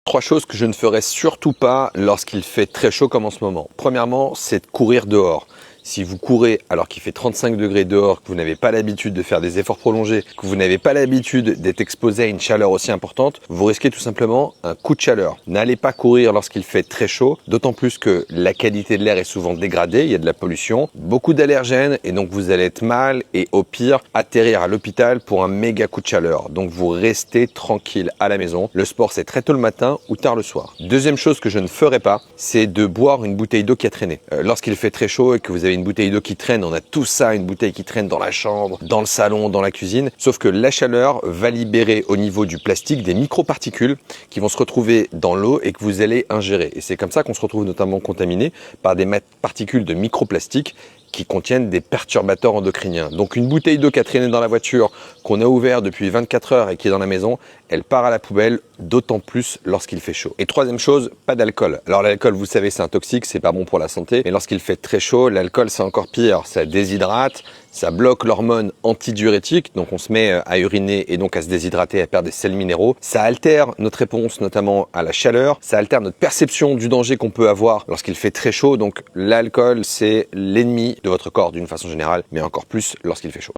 Trois choses que je ne ferai surtout pas lorsqu'il fait très chaud comme en ce moment. Premièrement, c'est de courir dehors. Si vous courez alors qu'il fait 35 degrés dehors, que vous n'avez pas l'habitude de faire des efforts prolongés, que vous n'avez pas l'habitude d'être exposé à une chaleur aussi importante, vous risquez tout simplement un coup de chaleur. N'allez pas courir lorsqu'il fait très chaud, d'autant plus que la qualité de l'air est souvent dégradée, il y a de la pollution, beaucoup d'allergènes et donc vous allez être mal et au pire atterrir à l'hôpital pour un méga coup de chaleur. Donc vous restez tranquille à la maison. Le sport c'est très tôt le matin ou tard le soir. Deuxième chose que je ne ferai pas, c'est de boire une bouteille d'eau qui a traîné. Lorsqu'il fait très chaud et que vous avez une bouteille d'eau qui traîne, on a tout ça, une bouteille qui traîne dans la chambre, dans le salon, dans la cuisine, sauf que la chaleur va libérer au niveau du plastique des microparticules qui vont se retrouver dans l'eau et que vous allez ingérer. Et c'est comme ça qu'on se retrouve notamment contaminé par des particules de microplastiques qui contiennent des perturbateurs endocriniens. Donc une bouteille d'eau qui a traîné dans la voiture, qu'on a ouvert depuis 24 heures et qui est dans la maison, elle part à la poubelle, d'autant plus lorsqu'il fait chaud. Et troisième chose, pas d'alcool. Alors l'alcool, vous savez, c'est un toxique, c'est pas bon pour la santé. Mais lorsqu'il fait très chaud, l'alcool, c'est encore pire. Ça déshydrate, ça bloque l'hormone antidiurétique, donc on se met à uriner et donc à se déshydrater, à perdre des sels minéraux. Ça altère notre réponse notamment à la chaleur, ça altère notre perception du danger qu'on peut avoir lorsqu'il fait très chaud. Donc l'alcool, c'est l'ennemi de votre corps d'une façon générale, mais encore plus lorsqu'il fait chaud.